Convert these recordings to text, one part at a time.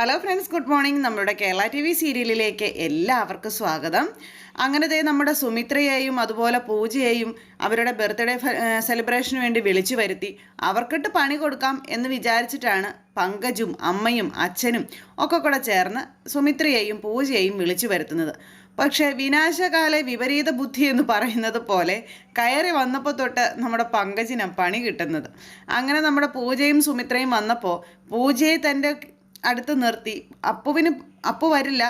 Hello friends, good morning. നമ്മുടെ Kerala T V സീരിയലിലേക്ക് എല്ലാവർക്കും സ്വാഗതം. അങ്ങനത്തെ നമ്മുടെ സുമിത്രയെയും അതുപോലെ പൂജയെയും അവരുടെ ബർത്ത്ഡേ സെലിബ്രേഷന് വേണ്ടി വിളിച്ചു വരുത്തി അവർക്കിട്ട് പണി കൊടുക്കാം എന്ന് വിചാരിച്ചിട്ടാണ് പങ്കജും അമ്മയും അച്ഛനും ഒക്കെ കൂടെ ചേർന്ന് സുമിത്രയെയും പൂജയെയും വിളിച്ചു വരുത്തുന്നത്. പക്ഷേ വിനാശകാലെ വിപരീത ബുദ്ധി എന്ന് പറയുന്നത് പോലെ കയറി വന്നപ്പോൾ തൊട്ട് നമ്മുടെ പങ്കജിന് പണി കിട്ടുന്നത്. അങ്ങനെ നമ്മുടെ പൂജയും സുമിത്രയും വന്നപ്പോൾ പൂജയെ തൻ്റെ അടുത്ത് നിർത്തി. അപ്പു വരില്ല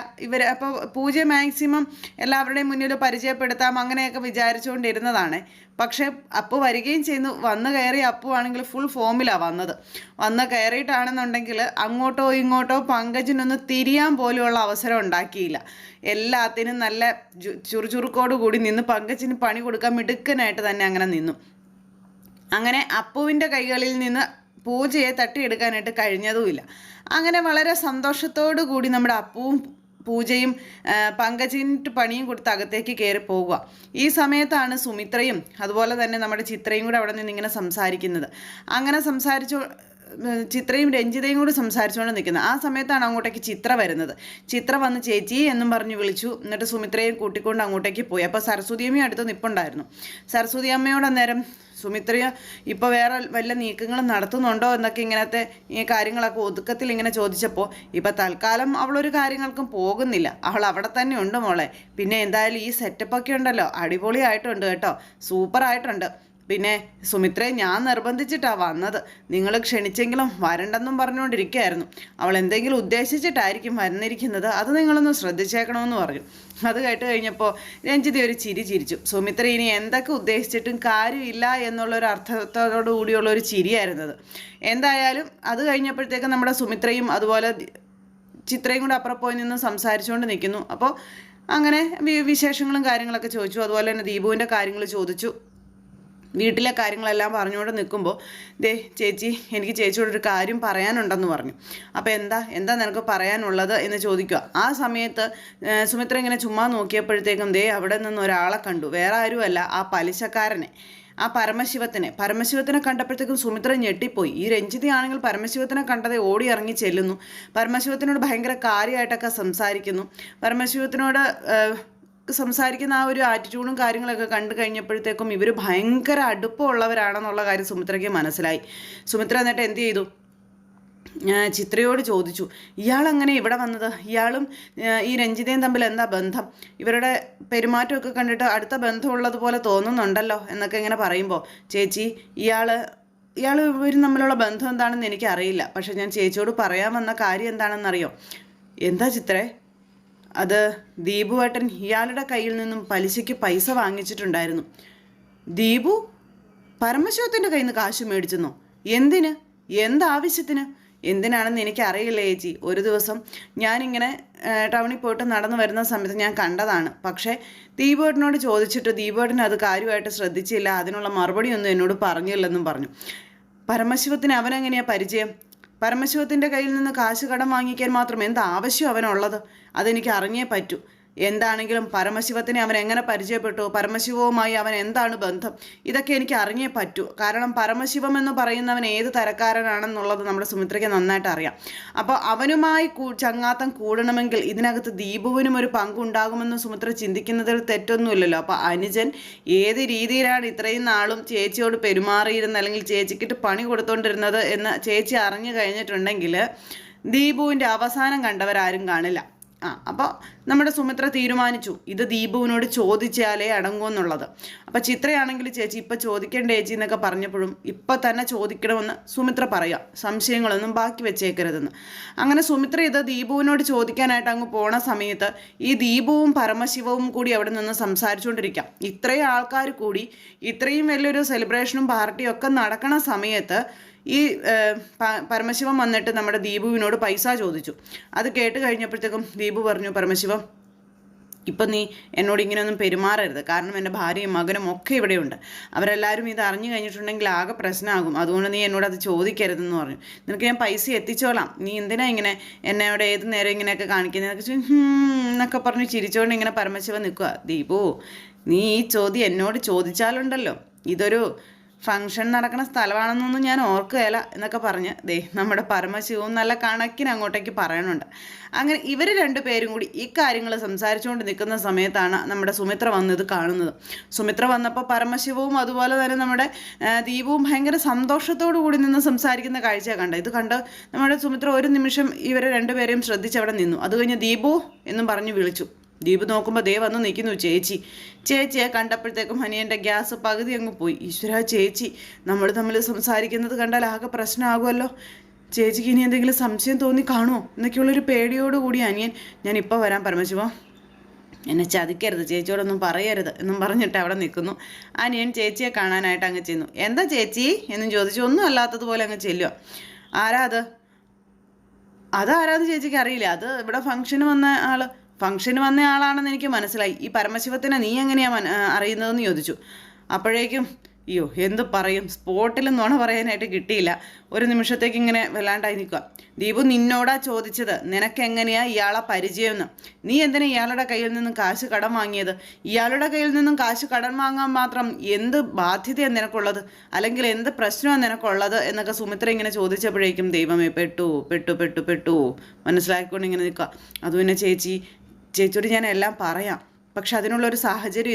അപ്പോൾ പൂജ മാക്സിമം എല്ലാവരുടെയും മുന്നിൽ പരിചയപ്പെടുത്താം അങ്ങനെയൊക്കെ വിചാരിച്ചുകൊണ്ടിരുന്നതാണ്. പക്ഷേ അപ്പു വരികയും ചെയ്യുന്നു. വന്ന് കയറി അപ്പു ആണെങ്കിൽ ഫുൾ ഫോമിലാണ് വന്ന് കയറിയിട്ടാണെന്നുണ്ടെങ്കിൽ അങ്ങോട്ടോ ഇങ്ങോട്ടോ പങ്കജിനൊന്ന് തിരിയാൻ പോലെയുള്ള അവസരം ഉണ്ടാക്കിയില്ല. എല്ലാത്തിനും നല്ല ചുറുചുറുക്കോട് കൂടി നിന്ന് പങ്കജിന് പണി കൊടുക്കാൻ മിടുക്കനായിട്ട് തന്നെ അങ്ങനെ നിന്നു. അങ്ങനെ അപ്പുവിൻ്റെ കൈകളിൽ നിന്ന് പൂജയെ തട്ടിയെടുക്കാനായിട്ട് കഴിഞ്ഞതുമില്ല. അങ്ങനെ വളരെ സന്തോഷത്തോടു കൂടി നമ്മുടെ അപ്പുവും പൂജയും പങ്കജിന് പണിയും കൊടുത്ത് അകത്തേക്ക് കയറി പോകുക. ഈ സമയത്താണ് സുമിത്രയും അതുപോലെ തന്നെ നമ്മുടെ ചിത്രയും കൂടെ അവിടെ നിന്ന് ഇങ്ങനെ സംസാരിക്കുന്നത്. അങ്ങനെ ചിത്രയും രഞ്ജിതയും കൂടി സംസാരിച്ചുകൊണ്ട് നിൽക്കുന്നത്. ആ സമയത്താണ് അങ്ങോട്ടേക്ക് ചിത്ര വരുന്നത്. ചിത്ര വന്ന് ചേച്ചി എന്നും പറഞ്ഞ് വിളിച്ചു. എന്നിട്ട് സുമിത്രയും കൂട്ടിക്കൊണ്ട് അങ്ങോട്ടേക്ക് പോയി. അപ്പോൾ സരസ്വതി അമ്മയും അടുത്ത് നിൽപ്പുണ്ടായിരുന്നു. സരസ്വതി അമ്മയോട് അന്നേരം സുമിത്ര ഇപ്പോൾ വേറെ വല്ല നീക്കങ്ങളും നടത്തുന്നുണ്ടോ എന്നൊക്കെ ഇങ്ങനത്തെ ഈ കാര്യങ്ങളൊക്കെ ഒതുക്കത്തിൽ ഇങ്ങനെ ചോദിച്ചപ്പോൾ ഇപ്പം തൽക്കാലം അവളൊരു കാര്യങ്ങൾക്കും പോകുന്നില്ല, അവൾ അവിടെ തന്നെ ഉണ്ട് മോളെ. പിന്നെ എന്തായാലും ഈ സെറ്റപ്പൊക്കെ ഉണ്ടല്ലോ അടിപൊളിയായിട്ടുണ്ട് കേട്ടോ, സൂപ്പറായിട്ടുണ്ട്. പിന്നെ സുമിത്രയെ ഞാൻ നിർബന്ധിച്ചിട്ടാണ് വന്നത്, നിങ്ങൾ ക്ഷണിച്ചെങ്കിലും വരണ്ടെന്നും പറഞ്ഞുകൊണ്ടിരിക്കുകയായിരുന്നു. അവൾ എന്തെങ്കിലും ഉദ്ദേശിച്ചിട്ടായിരിക്കും വന്നിരിക്കുന്നത്, അത് നിങ്ങളൊന്ന് ശ്രദ്ധിച്ചേക്കണമെന്ന് പറഞ്ഞു. അത് കേട്ട് കഴിഞ്ഞപ്പോൾ രഞ്ജിത ഒരു ചിരിച്ചു. സുമിത്ര ഇനി എന്തൊക്കെ ഉദ്ദേശിച്ചിട്ടും കാര്യമില്ല എന്നുള്ളൊരു അർത്ഥത്തോടു കൂടിയുള്ള ഒരു ചിരിയായിരുന്നത്. എന്തായാലും അത് കഴിഞ്ഞപ്പോഴത്തേക്കും നമ്മുടെ സുമിത്രയും അതുപോലെ ചിത്രയും കൂടെ അപ്പുറം പോയി നിന്ന് സംസാരിച്ചുകൊണ്ട് നിൽക്കുന്നു. അപ്പോൾ അങ്ങനെ വിശേഷങ്ങളും കാര്യങ്ങളൊക്കെ ചോദിച്ചു. അതുപോലെ തന്നെ ദീപുവിൻ്റെ കാര്യങ്ങൾ ചോദിച്ചു. വീട്ടിലെ കാര്യങ്ങളെല്ലാം പറഞ്ഞുകൊണ്ട് നിൽക്കുമ്പോൾ ചേച്ചി എനിക്ക് ചേച്ചിയോടൊരു കാര്യം പറയാനുണ്ടെന്ന് പറഞ്ഞു. അപ്പോൾ എന്താ നിനക്ക് പറയാനുള്ളത് എന്ന് ചോദിക്കുക. ആ സമയത്ത് സുമിത്ര ഇങ്ങനെ ചുമ്മാ നോക്കിയപ്പോഴത്തേക്കും അവിടെ നിന്ന് ഒരാളെ കണ്ടു. വേറെ ആരുമല്ല, ആ പലിശക്കാരനെ, ആ പരമശിവത്തിനെ കണ്ടപ്പോഴത്തേക്കും സുമിത്ര ഞെട്ടിപ്പോയി. ഈ രഞ്ജിതയാണെങ്കിൽ പരമശിവത്തിനെ കണ്ടതെ ഓടി ഇറങ്ങി ചെല്ലുന്നു. പരമശിവത്തിനോട് ഭയങ്കര കാര്യമായിട്ടൊക്കെ സംസാരിക്കുന്നു. പരമശിവത്തിനോട് സംസാരിക്കുന്ന ആ ഒരു ആറ്റിറ്റ്യൂഡും കാര്യങ്ങളൊക്കെ കണ്ടു കഴിഞ്ഞപ്പോഴത്തേക്കും ഇവർ ഭയങ്കര അടുപ്പമുള്ളവരാണെന്നുള്ള കാര്യം സുമിത്രയ്ക്ക് മനസ്സിലായി. സുമിത്ര എന്നിട്ട് എന്ത് ചെയ്തു, ചിത്രയോട് ചോദിച്ചു, ഇയാളെങ്ങനെ ഇവിടെ വന്നത്, ഇയാളും ഈ രഞ്ജിതയും തമ്മിൽ എന്താ ബന്ധം, ഇവരുടെ പെരുമാറ്റമൊക്കെ കണ്ടിട്ട് അടുത്ത ബന്ധമുള്ളതുപോലെ തോന്നുന്നുണ്ടല്ലോ എന്നൊക്കെ ഇങ്ങനെ പറയുമ്പോൾ, ചേച്ചി ഇയാൾ ഇവരും തമ്മിലുള്ള ബന്ധം എന്താണെന്ന് എനിക്കറിയില്ല, പക്ഷെ ഞാൻ ചേച്ചിയോട് പറയാൻ വന്ന കാര്യം എന്താണെന്നറിയോ. എന്താ ചിത്രേ? അത് ദീപുവേട്ടൻ ഇയാളുടെ കയ്യിൽ നിന്നും പലിശയ്ക്ക് പൈസ വാങ്ങിച്ചിട്ടുണ്ടായിരുന്നു. ദീപു പരമശിവത്തിൻ്റെ കയ്യിൽ നിന്ന് കാശ് മേടിച്ചെന്നോ? എന്തിന്? എന്താവശ്യത്തിന്? എന്തിനാണെന്ന് എനിക്കറിയില്ല ചേച്ചി. ഒരു ദിവസം ഞാനിങ്ങനെ ടൗണിൽ പോയിട്ട് നടന്നു വരുന്ന സമയത്ത് ഞാൻ കണ്ടതാണ്. പക്ഷേ ദീപുവേട്ടനോട് ചോദിച്ചിട്ട് ദീപുവേട്ടൻ അത് കാര്യമായിട്ട് ശ്രദ്ധിച്ചില്ല, അതിനുള്ള മറുപടിയൊന്നും എന്നോട് പറഞ്ഞില്ലെന്നും പറഞ്ഞു. പരമശിവത്തിന് അവനെങ്ങനെയാണ് പരിചയം? പരമശിവത്തിൻ്റെ കയ്യിൽ നിന്ന് കാശ് കടം വാങ്ങിക്കാൻ മാത്രം എന്താവശ്യം അവനുള്ളത്? അതെനിക്ക് അറിഞ്ഞേ പറ്റൂ. എന്താണെങ്കിലും പരമശിവത്തിനെ അവൻ എങ്ങനെ പരിചയപ്പെട്ടു, പരമശിവവുമായി അവൻ എന്താണ് ബന്ധം, ഇതൊക്കെ എനിക്ക് അറിഞ്ഞേ പറ്റൂ. കാരണം പരമശിവം എന്ന് പറയുന്നവൻ ഏത് തരക്കാരനാണെന്നുള്ളത് നമ്മുടെ സുമിത്രയ്ക്ക് നന്നായിട്ട് അറിയാം. അപ്പോൾ അവനുമായി ചങ്ങാത്തം കൂടണമെങ്കിൽ ഇതിനകത്ത് ദീപുവിനും ഒരു പങ്കുണ്ടാകുമെന്ന് സുമിത്ര ചിന്തിക്കുന്നതിൽ തെറ്റൊന്നുമില്ലല്ലോ. അപ്പോൾ അനുജൻ ഏത് രീതിയിലാണ് ഇത്രയും നാളും ചേച്ചിയോട് പെരുമാറിയിരുന്നത് അല്ലെങ്കിൽ ചേച്ചിക്കിട്ട് പണി കൊടുത്തുകൊണ്ടിരുന്നത് എന്ന് ചേച്ചി അറിഞ്ഞു കഴിഞ്ഞിട്ടുണ്ടെങ്കിൽ ദീപുവിൻ്റെ അവസാനം കണ്ടവരാരും കാണില്ല. അപ്പോൾ നമ്മുടെ സുമിത്ര തീരുമാനിച്ചു ഇത് ദീപുവിനോട് ചോദിച്ചാലേ അടങ്ങുമെന്നുള്ളത്. അപ്പോൾ ചിത്രയാണെങ്കിൽ ചേച്ചി ഇപ്പം ചോദിക്കേണ്ട ചേച്ചി എന്നൊക്കെ പറഞ്ഞപ്പോഴും ഇപ്പം തന്നെ ചോദിക്കണമെന്ന് സുമിത്ര പറയാം, സംശയങ്ങളൊന്നും ബാക്കി വെച്ചേക്കരുതെന്ന്. അങ്ങനെ സുമിത്ര ഇത് ദീപുവിനോട് ചോദിക്കാനായിട്ട് അങ്ങ് പോണ സമയത്ത് ഈ ദീപുവും പരമശിവവും കൂടി അവിടെ നിന്ന് സംസാരിച്ചുകൊണ്ടിരിക്കാം. ഇത്രയും ആൾക്കാർ കൂടി ഇത്രയും വലിയൊരു സെലിബ്രേഷനും പാർട്ടിയും ഒക്കെ നടക്കണ സമയത്ത് ഈ പരമശിവൻ വന്നിട്ട് നമ്മുടെ ദീപുവിനോട് പൈസ ചോദിച്ചു. അത് കേട്ട് കഴിഞ്ഞപ്പോഴത്തേക്കും ദീപു പറഞ്ഞു, പരമശിവം ഇപ്പം നീ എന്നോട് ഇങ്ങനെയൊന്നും പെരുമാറരുത്, കാരണം എൻ്റെ ഭാര്യയും മകനും ഒക്കെ ഇവിടെയുണ്ട്, അവരെല്ലാവരും ഇത് അറിഞ്ഞു കഴിഞ്ഞിട്ടുണ്ടെങ്കിൽ ആകെ പ്രശ്നമാകും, അതുകൊണ്ട് നീ എന്നോട് അത് ചോദിക്കരുതെന്ന് പറഞ്ഞു. നിനക്ക് ഞാൻ പൈസ എത്തിച്ചോളാം, നീ എന്തിനാ ഇങ്ങനെ എന്നെ അവിടെ ഏത് നേരം ഇങ്ങനെയൊക്കെ കാണിക്കുന്നത് എന്നൊക്കെ പറഞ്ഞ് ചിരിച്ചുകൊണ്ട് ഇങ്ങനെ പരമശിവൻ നിൽക്കുക. ദീപു നീ ഈ ചോദ്യം എന്നോട് ചോദിച്ചാലുണ്ടല്ലോ ഇതൊരു ഫംഗ്ഷൻ നടക്കുന്ന സ്ഥലമാണെന്നൊന്നും ഞാൻ ഓർക്കുകയില്ല എന്നൊക്കെ പറഞ്ഞ് നമ്മുടെ പരമശിവവും നല്ല കണക്കിന് അങ്ങോട്ടേക്ക് പറയണുണ്ട്. അങ്ങനെ ഇവർ രണ്ടുപേരും കൂടി ഈ കാര്യങ്ങൾ സംസാരിച്ചുകൊണ്ട് നിൽക്കുന്ന സമയത്താണ് നമ്മുടെ സുമിത്ര വന്നത് കാണുന്നത്. സുമിത്ര വന്നപ്പോൾ പരമശിവവും അതുപോലെ തന്നെ നമ്മുടെ ദീപവും ഭയങ്കര സന്തോഷത്തോടു കൂടി നിന്ന് സംസാരിക്കുന്ന കാഴ്ച കണ്ട. ഇത് കണ്ട് നമ്മുടെ സുമിത്ര ഒരു നിമിഷം ഇവരെ രണ്ടുപേരെയും ശ്രദ്ധിച്ച് അവിടെ നിന്നു. അത് കഴിഞ്ഞ് ദീപു എന്നും പറഞ്ഞ് വിളിച്ചു. ദീപ് നോക്കുമ്പോൾ വന്ന് നിൽക്കുന്നു ചേച്ചിയെ കണ്ടപ്പോഴത്തേക്കും അനിയൻ്റെ ഗ്യാസ് പകുതി അങ്ങ് പോയി. ഈശ്വര ചേച്ചി, നമ്മൾ തമ്മിൽ സംസാരിക്കുന്നത് കണ്ടാൽ ആകെ പ്രശ്നമാകുമല്ലോ. ചേച്ചിക്ക് ഇനി എന്തെങ്കിലും സംശയം തോന്നി കാണുമോ എന്നൊക്കെയുള്ളൊരു പേടിയോടുകൂടി അനിയൻ ഞാൻ ഇപ്പോൾ വരാൻ പരമശിവോ, എന്നെ ചതിക്കരുത്, ചേച്ചിയോടൊന്നും പറയരുത് എന്നും പറഞ്ഞിട്ട് അവിടെ നിൽക്കുന്നു. അനിയൻ ചേച്ചിയെ കാണാനായിട്ട് അങ്ങ് ചെന്നു. എന്താ ചേച്ചി എന്നും ചോദിച്ചു. ഒന്നും അല്ലാത്തതുപോലെ അങ്ങ് ചെല്ലുക. ആരാ അതാരാന്ന് ചേച്ചിക്ക് അറിയില്ല. അത് ഇവിടെ ഫംഗ്ഷന് വന്ന ആളാണെന്ന് എനിക്ക് മനസ്സിലായി. ഈ പരമശിവത്തിനെ നീ എങ്ങനെയാണ് അറിയുന്നതെന്ന് ചോദിച്ചു. അപ്പോഴേക്കും അയ്യോ എന്ത് പറയും, സ്പോട്ടിൽ നുണ പറയാനായിട്ട് കിട്ടിയില്ല. ഒരു നിമിഷത്തേക്ക് ഇങ്ങനെ വല്ലാണ്ടായി നിൽക്കുക. ദീപു നിന്നോടാ ചോദിച്ചത് നിനക്കെങ്ങനെയാ ഇയാളെ പരിചയമെന്ന്. നീ എന്തിനാ ഇയാളുടെ കയ്യിൽ നിന്നും കാശ് കടം വാങ്ങിയത്? ഇയാളുടെ കയ്യിൽ നിന്നും കാശ് കടം വാങ്ങാൻ മാത്രം എന്ത് ബാധ്യതയാണ് നിനക്കുള്ളത്, അല്ലെങ്കിൽ എന്ത് പ്രശ്നമാണ് നിനക്കുള്ളത് എന്നൊക്കെ സുമിത്ര ഇങ്ങനെ ചോദിച്ചപ്പോഴേക്കും ദൈവമേ പെട്ടു മനസ്സിലാക്കിക്കൊണ്ട് ഇങ്ങനെ നിൽക്കുക. അതുപിന്നെ ചേച്ചിയോട് ഞാൻ എല്ലാം പറയാം, പക്ഷെ അതിനുള്ളൊരു സാഹചര്യം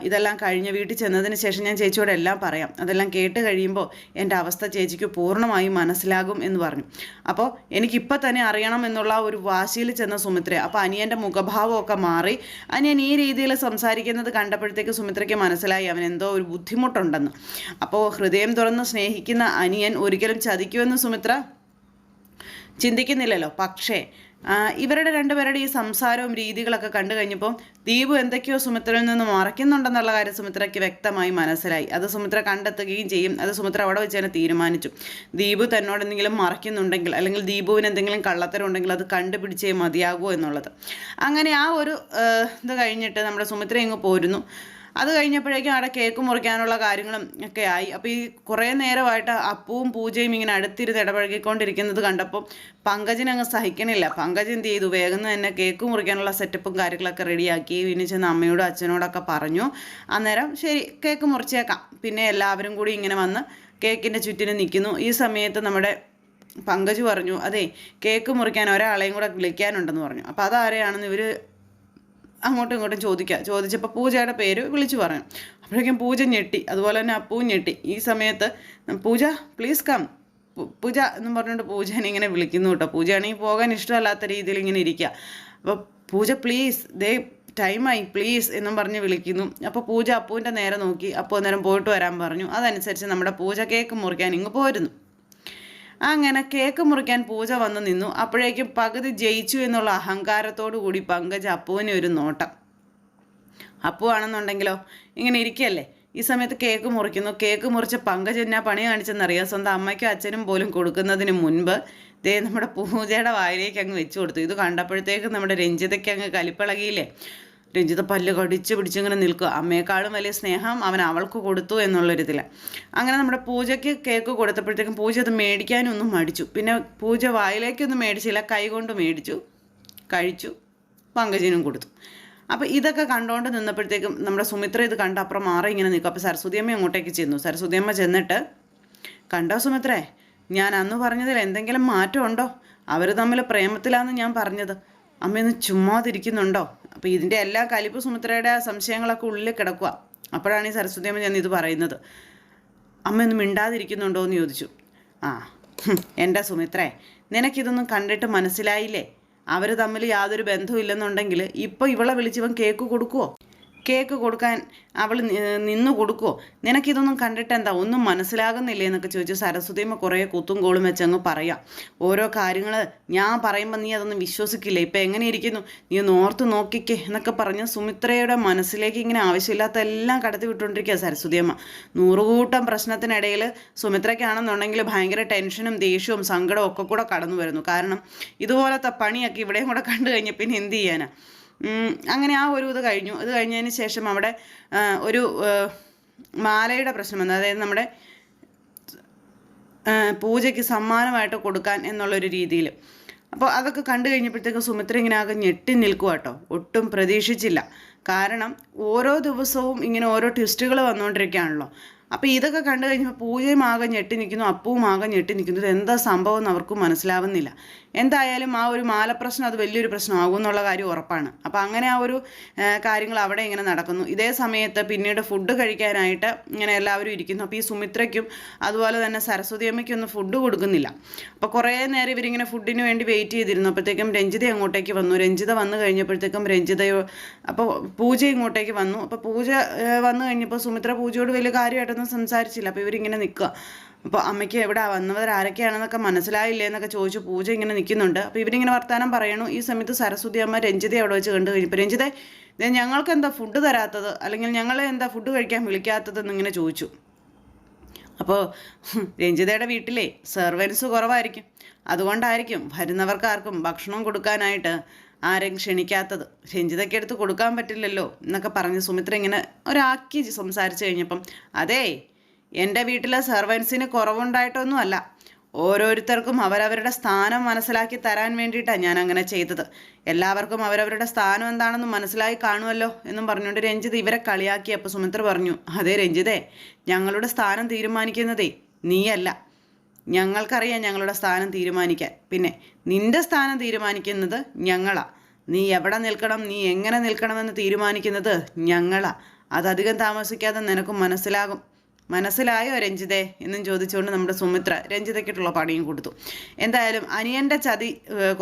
ഇതെല്ലാം കഴിഞ്ഞ് വീട്ടിൽ ചെന്നതിന് ശേഷം ഞാൻ ചേച്ചിയോട് എല്ലാം പറയാം. അതെല്ലാം കേട്ട് കഴിയുമ്പോൾ എൻ്റെ അവസ്ഥ ചേച്ചിക്ക് പൂർണ്ണമായും മനസ്സിലാകും എന്ന് പറഞ്ഞു. അപ്പോൾ എനിക്കിപ്പോൾ തന്നെ അറിയണം എന്നുള്ള ഒരു വാശിയിൽ ചെന്ന സുമിത്ര. അപ്പോൾ അനിയൻ്റെ മുഖഭാവമൊക്കെ മാറി. അനിയൻ ഈ രീതിയിൽ സംസാരിക്കുന്നത് കണ്ടപ്പോഴത്തേക്ക് സുമിത്രയ്ക്ക് മനസ്സിലായി അവൻ എന്തോ ഒരു ബുദ്ധിമുട്ടുണ്ടെന്ന്. അപ്പോൾ ഹൃദയം തുറന്ന് സ്നേഹിക്കുന്ന അനിയൻ ഒരിക്കലും ചതിക്കുമെന്ന് സുമിത്ര ചിന്തിക്കുന്നില്ലല്ലോ. പക്ഷേ ഇവരുടെ രണ്ടുപേരുടെ ഈ സംസാരവും രീതികളൊക്കെ കണ്ടു കഴിഞ്ഞപ്പോൾ ദീപു എന്തൊക്കെയോ സുമിത്രയിൽ നിന്ന് മറയ്ക്കുന്നുണ്ടെന്നുള്ള കാര്യം സുമിത്രയ്ക്ക് വ്യക്തമായി മനസ്സിലായി. അത് സുമിത്ര കണ്ടെത്തുകയും ചെയ്യും. അത് സുമിത്ര അവിടെ വെച്ച് തന്നെ തീരുമാനിച്ചു. ദീപു തന്നോട് എന്തെങ്കിലും മറയ്ക്കുന്നുണ്ടെങ്കിൽ, അല്ലെങ്കിൽ ദീപുവിന് എന്തെങ്കിലും കള്ളത്തരം ഉണ്ടെങ്കിൽ അത് കണ്ടുപിടിച്ചേ മതിയാകുമോ എന്നുള്ളത്. അങ്ങനെ ആ ഒരു ഇത് കഴിഞ്ഞിട്ട് നമ്മുടെ സുമിത്ര ഇങ്ങ് പോരുന്നു. അത് കഴിഞ്ഞപ്പോഴേക്കും അവിടെ കേക്ക് മുറിക്കാനുള്ള കാര്യങ്ങളും ഒക്കെ ആയി. അപ്പോൾ ഈ കുറേ നേരമായിട്ട് അപ്പുവും പൂജയും ഇങ്ങനെ അടുത്തിരുന്ന് ഇടപഴകിക്കൊണ്ടിരിക്കുന്നത് കണ്ടപ്പോൾ പങ്കജിനങ്ങ് സഹിക്കണില്ല. പങ്കജ് എന്ത് ചെയ്തു, വേഗം തന്നെ കേക്ക് മുറിക്കാനുള്ള സെറ്റപ്പും കാര്യങ്ങളൊക്കെ റെഡിയാക്കി. പിന്നെ ചെന്ന് അമ്മയോടും അച്ഛനോടൊക്കെ പറഞ്ഞു. അന്നേരം ശരി കേക്ക് മുറിച്ചേക്കാം. പിന്നെ എല്ലാവരും കൂടി ഇങ്ങനെ വന്ന് കേക്കിൻ്റെ ചുറ്റിനും നിൽക്കുന്നു. ഈ സമയത്ത് നമ്മുടെ പങ്കജ് പറഞ്ഞു, അതെ കേക്ക് മുറിക്കാൻ ഒരാളെയും കൂടെ വിളിക്കാനുണ്ടെന്ന് പറഞ്ഞു. അപ്പോൾ അതാരെയാണെന്ന് ഇവർ അങ്ങോട്ടും ഇങ്ങോട്ടും ചോദിച്ചപ്പോൾ പൂജയുടെ പേര് വിളിച്ചു പറഞ്ഞു. അപ്പോഴേക്കും പൂജ ഞെട്ടി, അതുപോലെ തന്നെ അപ്പവും ഞെട്ടി. ഈ സമയത്ത് പൂജ പ്ലീസ് കം, പൂജ എന്നും പറഞ്ഞുകൊണ്ട് പൂജനെ ഇങ്ങനെ വിളിക്കുന്നു കേട്ടോ. പൂജയാണെങ്കിൽ പോകാൻ ഇഷ്ടമല്ലാത്ത രീതിയിൽ ഇങ്ങനെ ഇരിക്കുക. അപ്പോൾ പൂജ പ്ലീസ് ടൈമായി പ്ലീസ് എന്നും പറഞ്ഞ് വിളിക്കുന്നു. അപ്പോൾ പൂജ അപ്പുവിൻ്റെ നേരെ നോക്കി. അപ്പോൾ അന്നേരം പോയിട്ട് വരാൻ പറഞ്ഞു. അതനുസരിച്ച് നമ്മുടെ പൂജ കേക്ക് മുറിക്കാൻ ഇങ്ങ് പോരുന്നു. അങ്ങനെ കേക്ക് മുറിക്കാൻ പൂജ വന്ന് നിന്നു. അപ്പോഴേക്കും പകുതി ജയിച്ചു എന്നുള്ള അഹങ്കാരത്തോടു കൂടി പങ്കജ് അപ്പുവിന് ഒരു നോട്ടം. അപ്പു ആണെന്നുണ്ടെങ്കിലോ ഇങ്ങനെ ഇരിക്കുകയല്ലേ. ഈ സമയത്ത് കേക്ക് മുറിക്കുന്നു. കേക്ക് മുറിച്ച് പങ്കജ് എന്നാ പണി കാണിച്ചെന്നറിയാം. സ്വന്തം അമ്മയ്ക്കും അച്ഛനും പോലും കൊടുക്കുന്നതിന് മുൻപ് നമ്മുടെ പൂജയുടെ വായിലേക്ക് അങ്ങ് വെച്ചു കൊടുത്തു. ഇത് കണ്ടപ്പോഴത്തേക്കും നമ്മുടെ രഞ്ജിതയ്ക്ക് അങ്ങ് കലിപ്പിളകിയില്ലേ. രഞ്ജിത പല്ല് കടിച്ച് പിടിച്ചിങ്ങനെ നിൽക്കുക. അമ്മയെക്കാളും വലിയ സ്നേഹം അവൻ അവൾക്ക് കൊടുത്തു എന്നുള്ളൊരിതിൽ. അങ്ങനെ നമ്മുടെ പൂജയ്ക്ക് കേക്ക് കൊടുത്തപ്പോഴത്തേക്കും പൂജ അത് മേടിക്കാനൊന്നും മടിച്ചു. പിന്നെ പൂജ വായിലേക്കൊന്നും മേടിച്ചില്ല, കൈകൊണ്ട് മേടിച്ചു, കഴിച്ചു, പങ്കജിനും കൊടുത്തു. അപ്പോൾ ഇതൊക്കെ കണ്ടുകൊണ്ട് നിന്നപ്പോഴത്തേക്കും നമ്മുടെ സുമിത്ര ഇത് കണ്ട അപ്പുറം മാറി ഇങ്ങനെ നിൽക്കും. അപ്പോൾ സരസ്വതിയമ്മ അങ്ങോട്ടേക്ക് ചെന്നു. സരസ്വതിയമ്മ ചെന്നിട്ട്, കണ്ടോ സുമിത്രേ, ഞാൻ അന്ന് പറഞ്ഞതിൽ എന്തെങ്കിലും മാറ്റമുണ്ടോ? അവർ തമ്മിൽ പ്രേമത്തിലാണെന്ന് ഞാൻ പറഞ്ഞത്. അമ്മയൊന്ന് ചുമ്മാതിരിക്കുന്നുണ്ടോ? അപ്പോൾ ഇതിൻ്റെ എല്ലാ കലിപ്പ് സുമിത്രയുടെ സംശയങ്ങളൊക്കെ ഉള്ളിൽ കിടക്കുക. അപ്പോഴാണ് ഈ സരസ്വതിയമ്മ ഞാൻ ഇത് പറയുന്നത്. അമ്മയൊന്നും മിണ്ടാതിരിക്കുന്നുണ്ടോ എന്ന് ചോദിച്ചു. എൻ്റെ സുമിത്രേ, നിനക്കിതൊന്നും കണ്ടിട്ട് മനസ്സിലായില്ലേ? അവർ തമ്മിൽ യാതൊരു ബന്ധവും ഇല്ലെന്നുണ്ടെങ്കിൽ ഇപ്പോൾ ഇവളെ വിളിച്ചിവൻ കേക്ക് കൊടുക്കുമോ? കേക്ക് കൊടുക്കാൻ അവൾ നിന്ന് കൊടുക്കുമോ? നിനക്കിതൊന്നും കണ്ടിട്ട് എന്താ ഒന്നും മനസ്സിലാകുന്നില്ലേ എന്നൊക്കെ ചോദിച്ചു. സരസ്വതിയമ്മ കുറേ കുത്തും കോളും വെച്ചങ്ങ് പറയാം. ഓരോ കാര്യങ്ങൾ ഞാൻ പറയുമ്പോൾ നീ അതൊന്നും വിശ്വസിക്കില്ല. ഇപ്പം എങ്ങനെ ഇരിക്കുന്നു, നീ ഒന്ന് ഓർത്ത് നോക്കിക്കേ എന്നൊക്കെ പറഞ്ഞ് സുമിത്രയുടെ മനസ്സിലേക്ക് ഇങ്ങനെ ആവശ്യമില്ലാത്ത എല്ലാം കടത്തി വിട്ടുകൊണ്ടിരിക്കുക സരസ്വതിയമ്മ. നൂറുകൂട്ടം പ്രശ്നത്തിനിടയിൽ സുമിത്രയ്ക്കാണെന്നുണ്ടെങ്കിൽ ഭയങ്കര ടെൻഷനും ദേഷ്യവും സങ്കടവും ഒക്കെ കൂടെ കടന്നു വരുന്നു. കാരണം ഇതുപോലത്തെ പണിയൊക്കെ ഇവിടെയും കൂടെ കണ്ടു കഴിഞ്ഞാൽ പിന്നെ എന്ത് ചെയ്യാനാ? അങ്ങനെ ആ ഒരു ഇത് കഴിഞ്ഞു. ഇത് കഴിഞ്ഞതിന് ശേഷം അവിടെ ഒരു മാലയുടെ പ്രശ്നം വന്നു. അതായത് നമ്മുടെ പൂജയ്ക്ക് സമ്മാനമായിട്ട് കൊടുക്കാൻ എന്നുള്ളൊരു രീതിയിൽ. അപ്പോൾ അതൊക്കെ കണ്ടു കഴിഞ്ഞപ്പോഴത്തേക്കും സുമിത്ര ഇങ്ങനെ ആകെ ഞെട്ടി നിൽക്കുക കേട്ടോ. ഒട്ടും പ്രതീക്ഷിച്ചില്ല. കാരണം ഓരോ ദിവസവും ഇങ്ങനെ ഓരോ ട്വിസ്റ്റുകൾ വന്നുകൊണ്ടിരിക്കുകയാണല്ലോ. അപ്പോൾ ഇതൊക്കെ കണ്ടു കഴിഞ്ഞപ്പോൾ പൂജയും ആകെ ഞെട്ടി നിൽക്കുന്നു, അപ്പവും ആകെ ഞെട്ടി നിൽക്കുന്നു. ഇത് എന്താ സംഭവം എന്ന് അവർക്ക് മനസ്സിലാവുന്നില്ല. എന്തായാലും ആ ഒരു മാലപ്രശ്നം അത് വലിയൊരു പ്രശ്നമാകും എന്നുള്ള കാര്യം ഉറപ്പാണ്. അപ്പോൾ അങ്ങനെ ആ ഒരു കാര്യങ്ങൾ അവിടെ ഇങ്ങനെ നടക്കുന്നു. ഇതേ സമയത്ത് പിന്നീട് ഫുഡ് കഴിക്കാനായിട്ട് ഇങ്ങനെ എല്ലാവരും ഇരിക്കുന്നു. അപ്പോൾ ഈ സുമിത്രയ്ക്കും അതുപോലെ തന്നെ സരസ്വതി അമ്മയ്ക്കൊന്നും ഫുഡ് കൊടുക്കുന്നില്ല. അപ്പോൾ കുറേ നേരം ഇവരിങ്ങനെ ഫുഡിന് വേണ്ടി വെയിറ്റ് ചെയ്തിരുന്നു. അപ്പോഴത്തേക്കും രഞ്ജിത അങ്ങോട്ടേക്ക് വന്നു. രഞ്ജിത വന്നു കഴിഞ്ഞപ്പോഴത്തേക്കും അപ്പോൾ പൂജ ഇങ്ങോട്ടേക്ക് വന്നു. അപ്പോൾ പൂജ വന്നു കഴിഞ്ഞപ്പോൾ സുമിത്ര പൂജയോട് വലിയ കാര്യമായിട്ടൊന്നും സംസാരിച്ചില്ല. അപ്പോൾ ഇവരിങ്ങനെ നിൽക്കുക. അപ്പോൾ അമ്മയ്ക്ക് എവിടെ വന്നവരാരൊക്കെയാണെന്നൊക്കെ മനസ്സിലായില്ലേ എന്നൊക്കെ ചോദിച്ചു പൂജ ഇങ്ങനെ നിൽക്കുന്നുണ്ട്. അപ്പോൾ ഇവരിങ്ങനെ വർത്താനം പറയണു. ഈ സമയത്ത് സരസ്വതി അമ്മ രഞ്ജിത അവിടെ വെച്ച് കണ്ടു കഴിഞ്ഞപ്പോൾ രഞ്ജിത ഞങ്ങൾക്ക് എന്താ ഫുഡ് തരാത്തത്, അല്ലെങ്കിൽ ഞങ്ങളെ എന്താ ഫുഡ് കഴിക്കാൻ വിളിക്കാത്തതെന്ന് ഇങ്ങനെ ചോദിച്ചു. അപ്പോൾ രഞ്ജിതയുടെ വീട്ടിലെ സെർവൻസ് കുറവായിരിക്കും, അതുകൊണ്ടായിരിക്കും വരുന്നവർക്കാർക്കും ഭക്ഷണം കൊടുക്കാനായിട്ട് ആരെയും ക്ഷണിക്കാത്തത്. രഞ്ജിതയ്ക്ക് എടുത്ത് കൊടുക്കാൻ പറ്റില്ലല്ലോ എന്നൊക്കെ പറഞ്ഞ് സുമിത്ര ഇങ്ങനെ ഒരാക്കി സംസാരിച്ച് കഴിഞ്ഞപ്പം അതേ എൻ്റെ വീട്ടിലെ സെർവൻസിന് കുറവുണ്ടായിട്ടൊന്നുമല്ല, ഓരോരുത്തർക്കും അവരവരുടെ സ്ഥാനം മനസ്സിലാക്കി തരാൻ വേണ്ടിയിട്ടാണ് ഞാൻ അങ്ങനെ ചെയ്തത്. എല്ലാവർക്കും അവരവരുടെ സ്ഥാനം എന്താണെന്ന് മനസ്സിലായി കാണുമല്ലോ എന്നും പറഞ്ഞുകൊണ്ട് രഞ്ജിത്ത് ഇവരെ കളിയാക്കി. അപ്പോൾ സുമിത്ര പറഞ്ഞു അതേ രഞ്ജിതേ, ഞങ്ങളുടെ സ്ഥാനം തീരുമാനിക്കുന്നതേ നീയല്ല, ഞങ്ങൾക്കറിയാം ഞങ്ങളുടെ സ്ഥാനം തീരുമാനിക്കാൻ. പിന്നെ നിൻ്റെ സ്ഥാനം തീരുമാനിക്കുന്നത് ഞങ്ങളാ. നീ എവിടെ നിൽക്കണം, നീ എങ്ങനെ നിൽക്കണമെന്ന് തീരുമാനിക്കുന്നത് ഞങ്ങളാ. അതധികം താമസിക്കാതെ നിനക്ക് മനസ്സിലായോ രഞ്ജിതേ എന്നും ചോദിച്ചുകൊണ്ട് നമ്മുടെ സുമിത്ര രഞ്ജിതയ്ക്കിട്ടുള്ള പണിയും കൊടുത്തു. എന്തായാലും അനിയൻ്റെ ചതി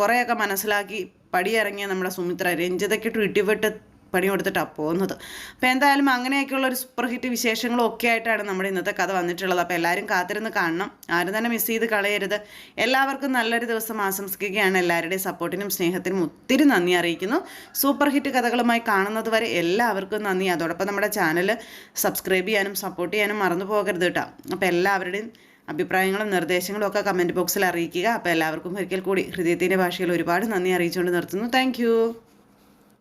കുറേയൊക്കെ മനസ്സിലാക്കി പടിയിറങ്ങിയ നമ്മുടെ സുമിത്ര രഞ്ജിതയ്ക്കിട്ട് ഇടിവിട്ട് പണി കൊടുത്തിട്ടാണ് പോകുന്നത്. അപ്പോൾ എന്തായാലും അങ്ങനെയൊക്കെയുള്ള ഒരു സൂപ്പർ ഹിറ്റ് വിശേഷങ്ങളും ഒക്കെ ആയിട്ടാണ് നമ്മുടെ ഇന്നത്തെ കഥ വന്നിട്ടുള്ളത്. അപ്പോൾ എല്ലാവരും കാത്തിരുന്ന് കാണണം, ആരും തന്നെ മിസ് ചെയ്ത് കളയരുത്. എല്ലാവർക്കും നല്ലൊരു ദിവസം ആശംസിക്കുകയാണ്. എല്ലാവരുടെയും സപ്പോർട്ടിനും സ്നേഹത്തിനും ഒത്തിരി നന്ദി അറിയിക്കുന്നു. സൂപ്പർ ഹിറ്റ് കഥകളുമായി കാണുന്നത് വരെ എല്ലാവർക്കും നന്ദി. അതോടൊപ്പം നമ്മുടെ ചാനൽ സബ്സ്ക്രൈബ് ചെയ്യാനും സപ്പോർട്ട് ചെയ്യാനും മറന്നു പോകരുത് കേട്ടോ. അപ്പോൾ എല്ലാവരുടെയും അഭിപ്രായങ്ങളും നിർദ്ദേശങ്ങളും ഒക്കെ കമൻറ്റ് ബോക്സിൽ അറിയിക്കുക. അപ്പോൾ എല്ലാവർക്കും ഒരിക്കൽ കൂടി ഹൃദയത്തിൻ്റെ ഭാഷയിൽ ഒരുപാട് നന്ദി അറിയിച്ചുകൊണ്ട് നിർത്തുന്നു. താങ്ക്